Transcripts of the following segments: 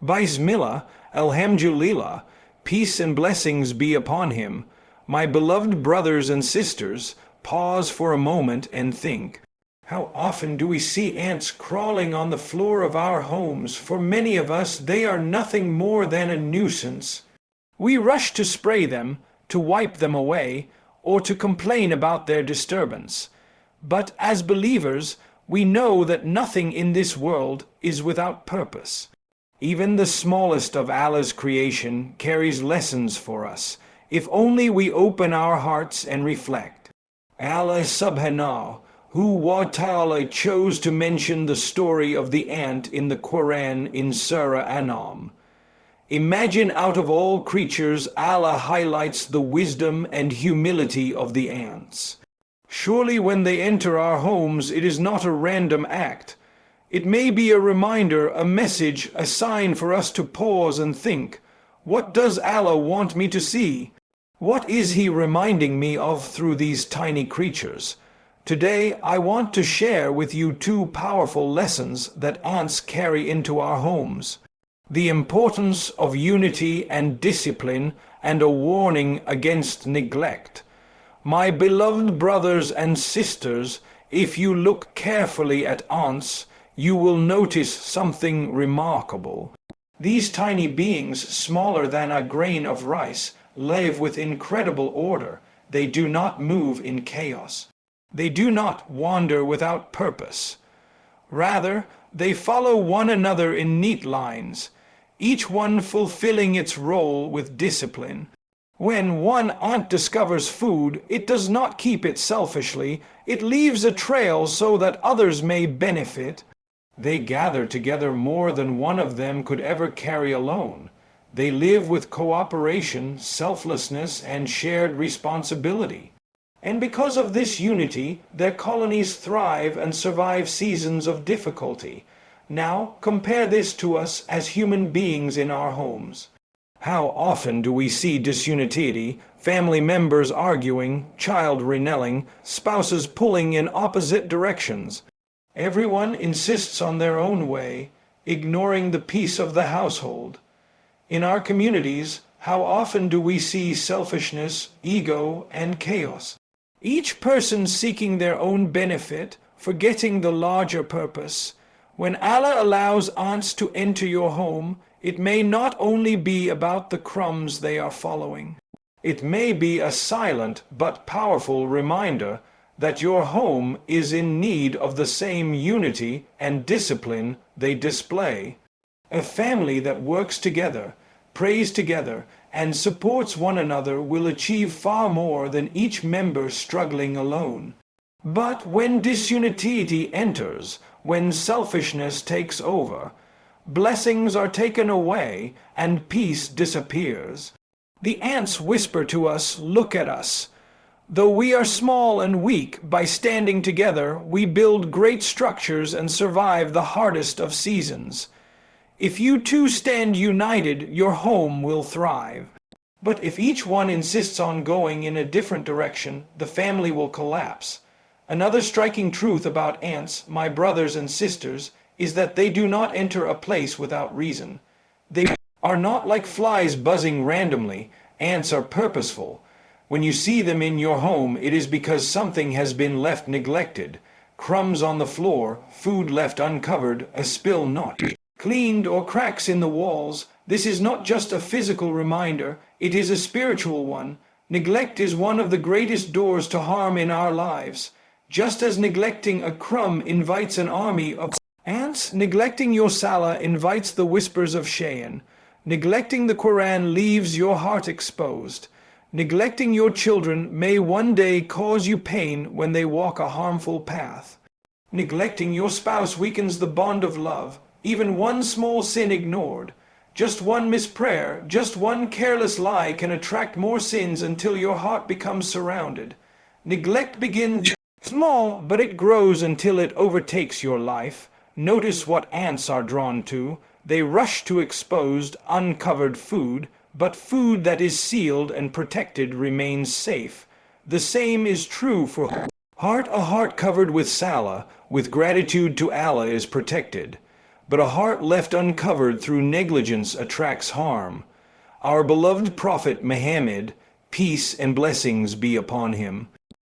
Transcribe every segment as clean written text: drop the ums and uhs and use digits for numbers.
Bismillah, Alhamdulillah, peace and blessings be upon him. My beloved brothers and sisters, pause for a moment and think. How often do we see ants crawling on the floor of our homes? For many of us, they are nothing more than a nuisance. We rush to spray them, to wipe them away, or to complain about their disturbance. But as believers, we know that nothing in this world is without purpose. Even the smallest of Allah's creation carries lessons for us, if only we open our hearts and reflect. Allah subhanahu wa ta'ala chose to mention the story of the ant in the Quran in Surah An'am. Imagine out of all creatures, Allah highlights the wisdom and humility of the ants. Surely when they enter our homes, it is not a random act. It may be a reminder, a message, a sign for us to pause and think, what does Allah want me to see? What is He reminding me of through these tiny creatures? Today, I want to share with you two powerful lessons that ants carry into our homes. The importance of unity and discipline, and a warning against neglect. My beloved brothers and sisters, if you look carefully at ants, you will notice something remarkable. These tiny beings, smaller than a grain of rice, live with incredible order. They do not move in chaos. They do not wander without purpose. Rather, they follow one another in neat lines, each one fulfilling its role with discipline. When one ant discovers food, it does not keep it selfishly. It leaves a trail so that others may benefit. They gather together more than one of them could ever carry alone. They live with cooperation, selflessness, and shared responsibility. And because of this unity, their colonies thrive and survive seasons of difficulty. Now, compare this to us as human beings in our homes. How often do we see disunity, family members arguing, child reneging, spouses pulling in opposite directions? Everyone insists on their own way, ignoring the peace of the household. In our communities, how often do we see selfishness, ego, and chaos? Each person seeking their own benefit, forgetting the larger purpose. When Allah allows ants to enter your home, it may not only be about the crumbs they are following. It may be a silent but powerful reminder that your home is in need of the same unity and discipline they display. A family that works together, prays together, and supports one another will achieve far more than each member struggling alone. But when disunity enters, when selfishness takes over, blessings are taken away and peace disappears. The ants whisper to us, look at us. Though we are small and weak, by standing together we build great structures and survive the hardest of seasons. If you two stand united, your home will thrive. But if each one insists on going in a different direction, the family will collapse. Another striking truth about ants, my brothers and sisters, is that they do not enter a place without reason. They are not like flies buzzing randomly. Ants are purposeful. When you see them in your home, it is because something has been left neglected. Crumbs on the floor, food left uncovered, a spill not cleaned, or cracks in the walls. This is not just a physical reminder, it is a spiritual one. Neglect is one of the greatest doors to harm in our lives. Just as neglecting a crumb invites an army of ants, neglecting your salah invites the whispers of shaitan. Neglecting the Quran leaves your heart exposed. Neglecting your children may one day cause you pain when they walk a harmful path. Neglecting your spouse weakens the bond of love. Even one small sin ignored, just one misprayer, just one careless lie can attract more sins until your heart becomes surrounded. Neglect begins small, but it grows until it overtakes your life. Notice what ants are drawn to. They rush to exposed, uncovered food, but food that is sealed and protected remains safe. The same is true for heart. A heart covered with salah, with gratitude to Allah, is protected. but a heart left uncovered through negligence attracts harm. Our beloved Prophet Muhammad, peace and blessings be upon him,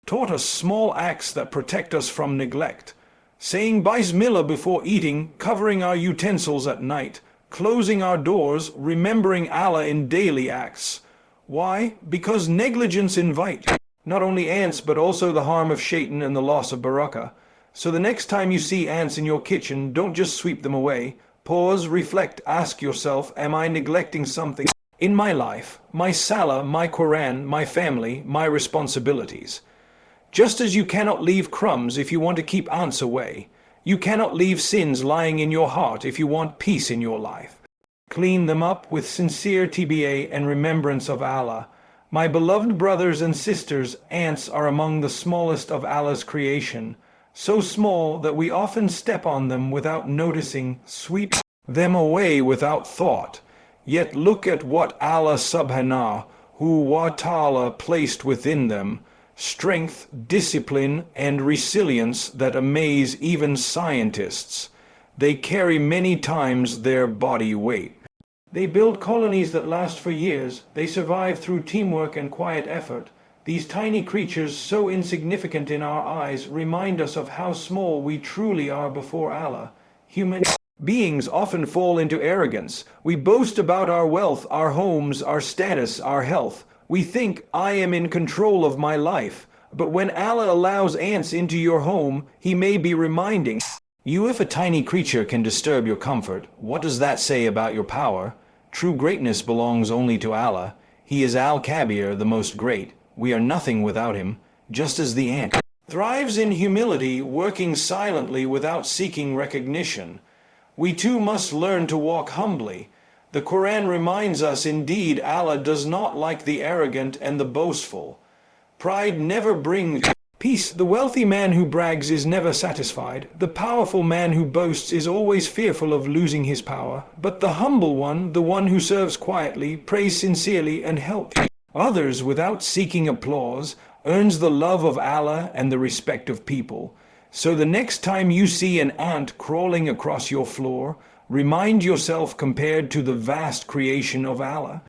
taught us small acts that protect us from neglect. Saying Bismillah before eating, covering our utensils at night, closing our doors, remembering Allah in daily acts. Why? Because negligence invites not only ants but also the harm of shaitan and the loss of barakah. So the next time you see ants in your kitchen, don't just sweep them away. Pause, reflect, ask yourself, am I neglecting something in my life, my salah, my Quran, my family, my responsibilities? Just as you cannot leave crumbs if you want to keep ants away, you cannot leave sins lying in your heart if you want peace in your life. Clean them up with sincere TBA and remembrance of Allah. My beloved brothers and sisters, ants are among the smallest of Allah's creation, so small that we often step on them without noticing, sweep them away without thought. Yet look at what Allah subhanahu wa ta'ala placed within them, strength, discipline, and resilience that amaze even scientists. They carry many times their body weight. They build colonies that last for years. They survive through teamwork and quiet effort. These tiny creatures, so insignificant in our eyes, remind us of how small we truly are before Allah. Human beings often fall into arrogance. We boast about our wealth, our homes, our status, our health. We think, I am in control of my life. But when Allah allows ants into your home, He may be reminding you, if a tiny creature can disturb your comfort, what does that say about your power? True greatness belongs only to Allah. He is Al-Kabir, the most great. We are nothing without Him, just as the ant thrives in humility, working silently without seeking recognition. We too must learn to walk humbly. The Quran reminds us, indeed, Allah does not like the arrogant and the boastful. Pride never brings peace. The wealthy man who brags is never satisfied. The powerful man who boasts is always fearful of losing his power. But the humble one, the one who serves quietly, prays sincerely, and helps others without seeking applause, earns the love of Allah and the respect of people. So the next time you see an ant crawling across your floor, remind yourself compared to the vast creation of Allah.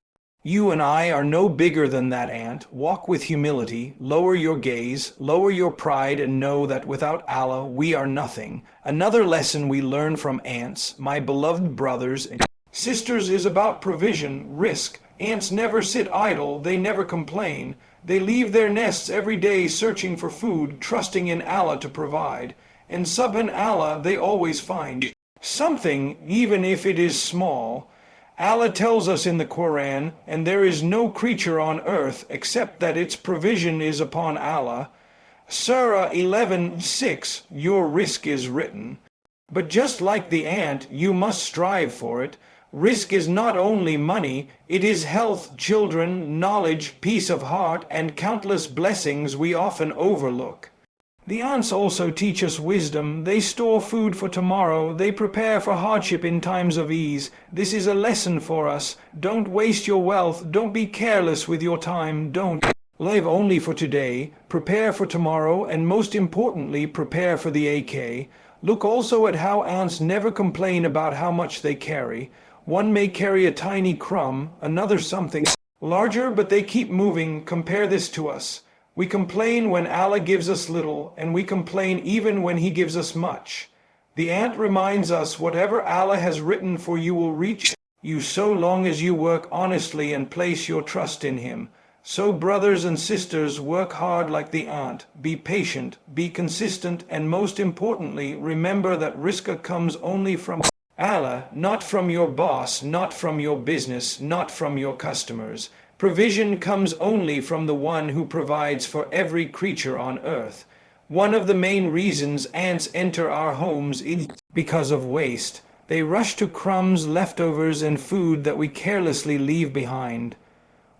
You and I are no bigger than that ant. Walk with humility, lower your gaze, lower your pride, and know that without Allah we are nothing. Another lesson we learn from ants, my beloved brothers and sisters, is about provision, risk. Ants never sit idle, they never complain. They leave their nests every day searching for food, trusting in Allah to provide. And subhanallah, they always find something, even if it is small. Allah tells us in the Quran, and there is no creature on earth except that its provision is upon Allah. Surah 11:6, your risk is written. But just like the ant, you must strive for it. Risk is not only money, it is health, children, knowledge, peace of heart, and countless blessings we often overlook. The ants also teach us wisdom. They store food for tomorrow. They prepare for hardship in times of ease. This is a lesson for us. Don't waste your wealth. Don't be careless with your time. Don't live only for today. Prepare for tomorrow, and most importantly, prepare for the AK. Look also at how ants never complain about how much they carry. One may carry a tiny crumb, another something larger, but they keep moving. Compare this to us. We complain when Allah gives us little, and we complain even when He gives us much. The ant reminds us whatever Allah has written for you will reach you so long as you work honestly and place your trust in Him. So brothers and sisters, work hard like the ant, be patient, be consistent, and most importantly, remember that rizq comes only from Allah, not from your boss, not from your business, not from your customers. Provision comes only from the one who provides for every creature on earth. One of the main reasons ants enter our homes is because of waste. They rush to crumbs, leftovers, and food that we carelessly leave behind.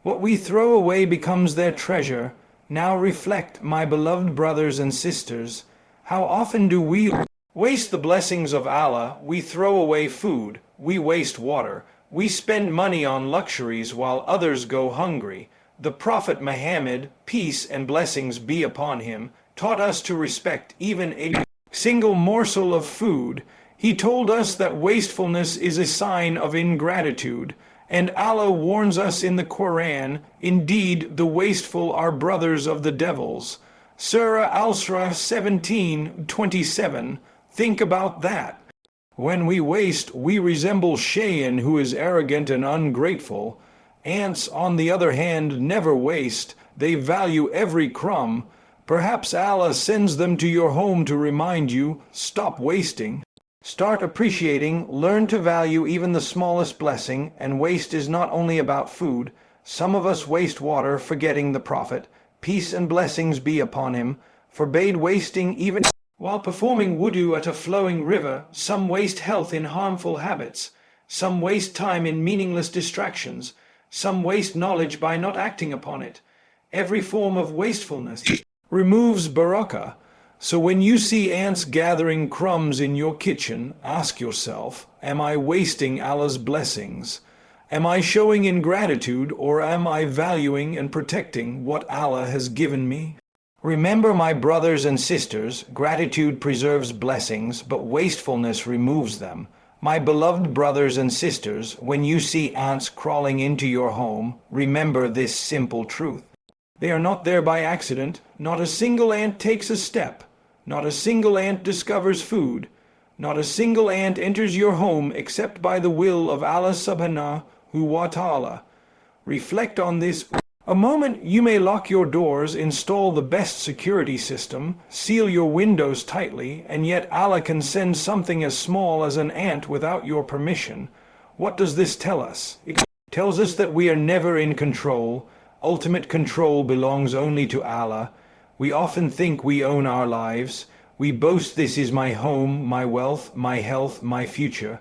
What we throw away becomes their treasure. Now reflect, my beloved brothers and sisters, how often do we waste the blessings of Allah? We throw away food, we waste water. We spend money on luxuries while others go hungry. The Prophet Muhammad, peace and blessings be upon him, taught us to respect even a single morsel of food. He told us that wastefulness is a sign of ingratitude, and Allah warns us in the Quran, indeed the wasteful are brothers of the devils. Surah Al-Isra 17:27. Think about that. When we waste, we resemble Shayan, who is arrogant and ungrateful. Ants, on the other hand, never waste. They value every crumb. Perhaps Allah sends them to your home to remind you, stop wasting. Start appreciating, learn to value even the smallest blessing, and waste is not only about food. Some of us waste water, forgetting the Prophet, peace and blessings be upon him, forbade wasting even while performing wudu at a flowing river. Some waste health in harmful habits. Some waste time in meaningless distractions. Some waste knowledge by not acting upon it. Every form of wastefulness removes barakah. So when you see ants gathering crumbs in your kitchen, ask yourself, am I wasting Allah's blessings? Am I showing ingratitude, or am I valuing and protecting what Allah has given me? Remember, my brothers and sisters, gratitude preserves blessings, but wastefulness removes them. My beloved brothers and sisters, when you see ants crawling into your home, remember this simple truth. They are not there by accident. Not a single ant takes a step. Not a single ant discovers food. Not a single ant enters your home except by the will of Allah subhanahu wa ta'ala. Reflect on this. A moment you may lock your doors, install the best security system, seal your windows tightly, and yet Allah can send something as small as an ant without your permission. What does this tell us? It tells us that we are never in control. Ultimate control belongs only to Allah. We often think we own our lives. We boast this is my home, my wealth, my health, my future.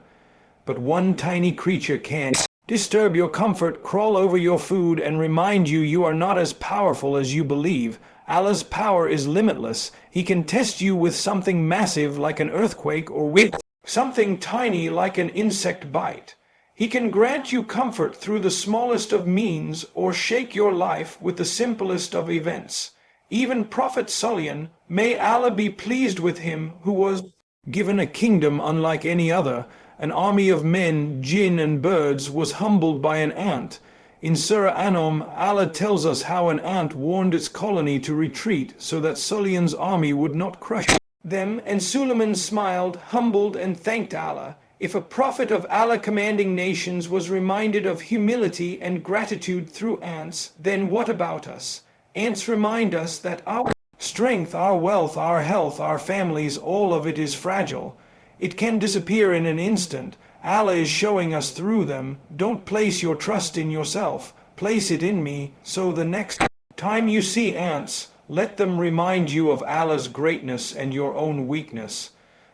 But one tiny creature can disturb your comfort, crawl over your food, and remind you you are not as powerful as you believe. Allah's power is limitless. He can test you with something massive like an earthquake or with something tiny like an insect bite. He can grant you comfort through the smallest of means or shake your life with the simplest of events. Even Prophet Sulaiman, may Allah be pleased with him, who was given a kingdom unlike any other, an army of men, jinn and birds, was humbled by an ant. In Surah An'am, Allah tells us how an ant warned its colony to retreat so that Sulaiman's army would not crush them, and Suleiman smiled, humbled, and thanked Allah. If a prophet of Allah commanding nations was reminded of humility and gratitude through ants, then what about us? Ants remind us that our strength, our wealth, our health, our families, all of it is fragile. It can disappear in an instant. Allah is showing us through them. Don't place your trust in yourself. Place it in me, so the next time you see ants, let them remind you of Allah's greatness and your own weakness.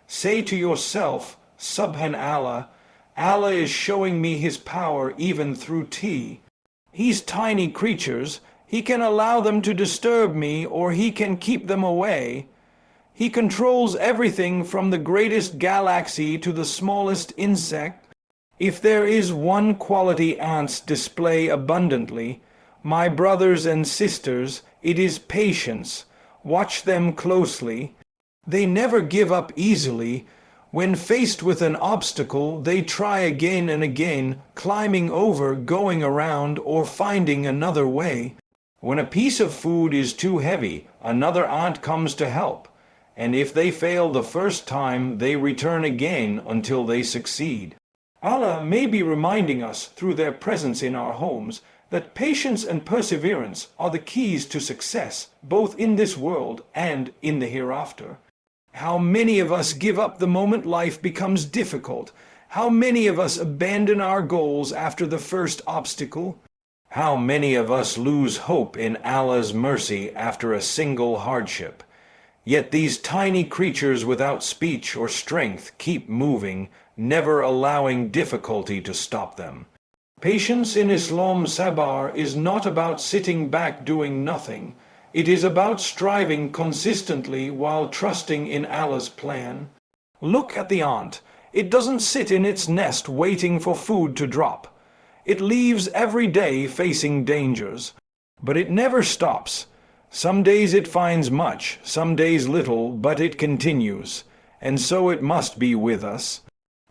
Say to yourself, Subhanallah, Allah is showing me His power even through tea. These tiny creatures, He can allow them to disturb me, or He can keep them away. He controls everything from the greatest galaxy to the smallest insect. If there is one quality ants display abundantly, my brothers and sisters, it is patience. Watch them closely. They never give up easily. When faced with an obstacle, they try again and again, climbing over, going around, or finding another way. When a piece of food is too heavy, another ant comes to help. And if they fail the first time, they return again until they succeed. Allah may be reminding us through their presence in our homes that patience and perseverance are the keys to success, both in this world and in the hereafter. How many of us give up the moment life becomes difficult? How many of us abandon our goals after the first obstacle? How many of us lose hope in Allah's mercy after a single hardship? Yet these tiny creatures without speech or strength keep moving, never allowing difficulty to stop them. Patience in Islam, Sabr, is not about sitting back doing nothing. It is about striving consistently while trusting in Allah's plan. Look at the ant. It doesn't sit in its nest waiting for food to drop. It leaves every day facing dangers. But it never stops. Some days it finds much, some days little, but it continues. and so it must be with us.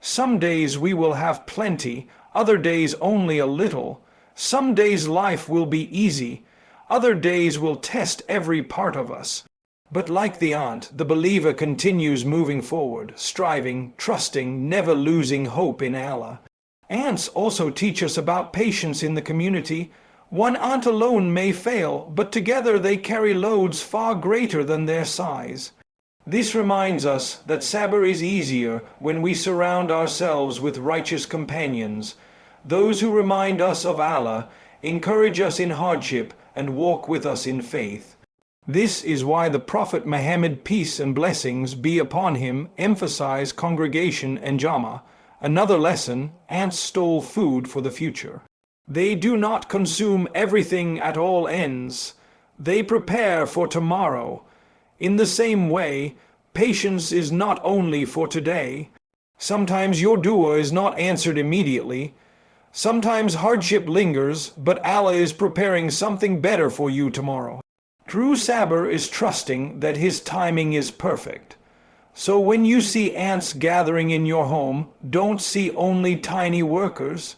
Some days we will have plenty, other days only a little. Some days life will be easy, other days will test every part of us. But like the ant, the believer continues moving forward, striving, trusting, never losing hope in Allah. Ants also teach us about patience in the community. One ant alone may fail, but together they carry loads far greater than their size. This reminds us that Sabr is easier when we surround ourselves with righteous companions, those who remind us of Allah, encourage us in hardship, and walk with us in faith. This is why the Prophet Muhammad, peace and blessings be upon him, emphasized congregation and Jama. Another lesson, ants stole food for the future. They do not consume everything at all ends. They prepare for tomorrow. In the same way, patience is not only for today. Sometimes your dua is not answered immediately. Sometimes hardship lingers, but Allah is preparing something better for you tomorrow. True Sabr is trusting that His timing is perfect. So when you see ants gathering in your home, don't see only tiny workers.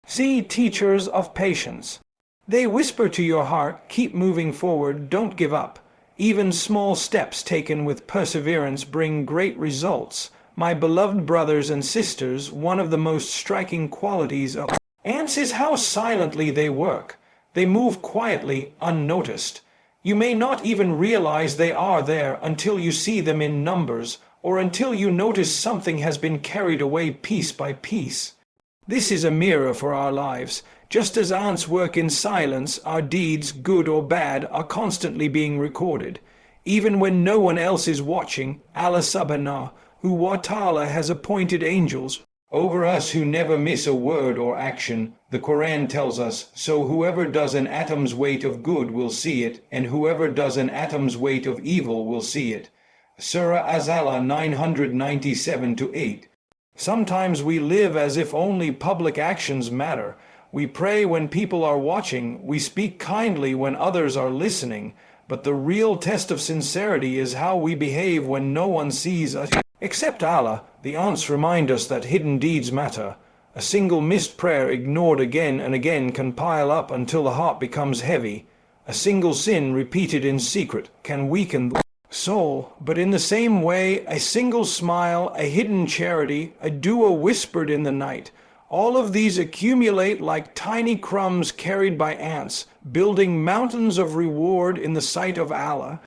See teachers of patience. They whisper to your heart, keep moving forward, don't give up. Even small steps taken with perseverance bring great results. My beloved brothers and sisters, one of the most striking qualities of ants is how silently they work. They move quietly, unnoticed. You may not even realize they are there until you see them in numbers, or until you notice something has been carried away piece by piece. This is a mirror for our lives. Just as ants work in silence, our deeds, good or bad, are constantly being recorded. Even when no one else is watching, Allah subhanahu wa ta'ala has appointed angels over us who never miss a word or action. The Quran tells us, so whoever does an atom's weight of good will see it, and whoever does an atom's weight of evil will see it. Surah Az-Zala 997-8. Sometimes we live as if only public actions matter. We pray when people are watching, we speak kindly when others are listening, but the real test of sincerity is how we behave when no one sees us. Except Allah, the ants remind us that hidden deeds matter. A single missed prayer ignored again and again can pile up until the heart becomes heavy. A single sin repeated in secret can weaken the soul, but in the same way, a single smile, a hidden charity, a dua whispered in the night, all of these accumulate like tiny crumbs carried by ants, building mountains of reward in the sight of Allah.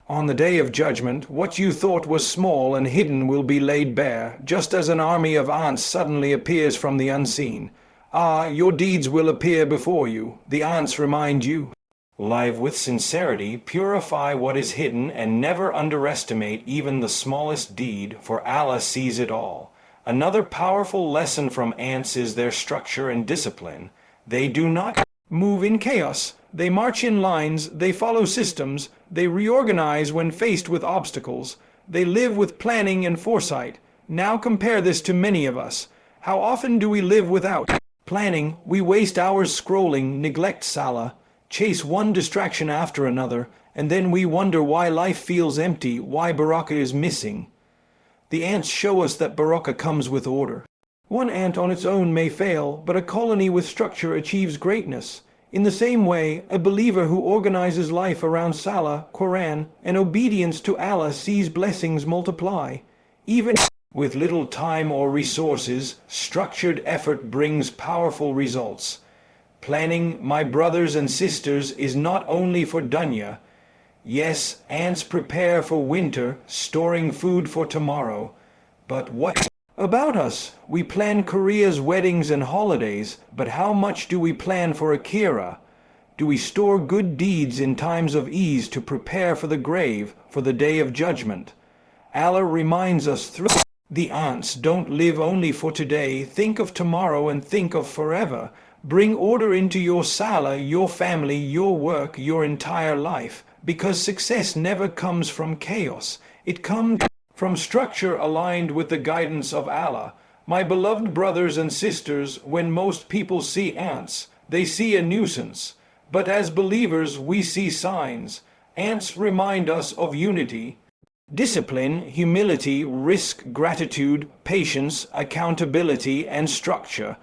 On the day of judgment, what you thought was small and hidden will be laid bare, just as an army of ants suddenly appears from the unseen. Ah, your deeds will appear before you. The ants remind you. Live with sincerity, purify what is hidden, and never underestimate even the smallest deed, for Allah sees it all. Another powerful lesson from ants is their structure and discipline. They do not move in chaos. They march in lines, they follow systems, they reorganize when faced with obstacles. They live with planning and foresight. Now compare this to many of us. How often do we live without planning? We waste hours scrolling, neglect salah, chase one distraction after another, and then we wonder why life feels empty, why barakah is missing. The ants show us that barakah comes with order. One ant on its own may fail, but a colony with structure achieves greatness. In the same way, a believer who organizes life around Salah, Quran, and obedience to Allah sees blessings multiply. Even with little time or resources, structured effort brings powerful results. Planning, my brothers and sisters, is not only for dunya. Yes, ants prepare for winter, storing food for tomorrow. But what about us? We plan careers, weddings, and holidays, but how much do we plan for Akira? Do we store good deeds in times of ease to prepare for the grave, for the day of judgment? Allah reminds us through the ants, don't live only for today, think of tomorrow and think of forever. Bring order into your salah, your family, your work, your entire life, because success never comes from chaos. It comes from structure aligned with the guidance of Allah. My beloved brothers and sisters, when most people see ants, they see a nuisance. But as believers, we see signs. Ants remind us of unity. Discipline, humility, risk, gratitude, patience, accountability, and structure.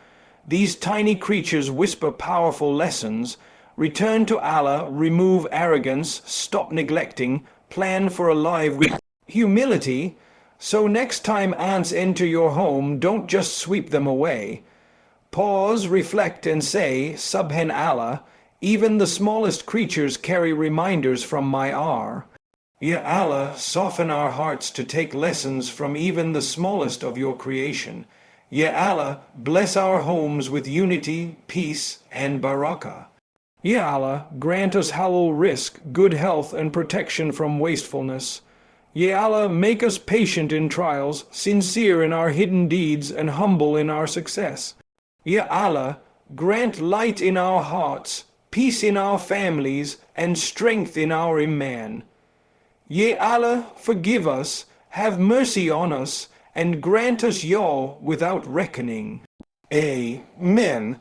These tiny creatures whisper powerful lessons. Return to Allah, remove arrogance, stop neglecting, plan for a life with humility. So next time ants enter your home, don't just sweep them away. Pause, reflect, and say, Subhan Allah, even the smallest creatures carry reminders from my R. Ya Allah, soften our hearts to take lessons from even the smallest of your creation. Ya Allah, bless our homes with unity, peace, and barakah. Ya Allah, grant us halal rizq, good health, and protection from wastefulness. Ya Allah, make us patient in trials, sincere in our hidden deeds, and humble in our success. Ya Allah, grant light in our hearts, peace in our families, and strength in our iman. Ya Allah, forgive us, have mercy on us, and grant us your without reckoning. Amen.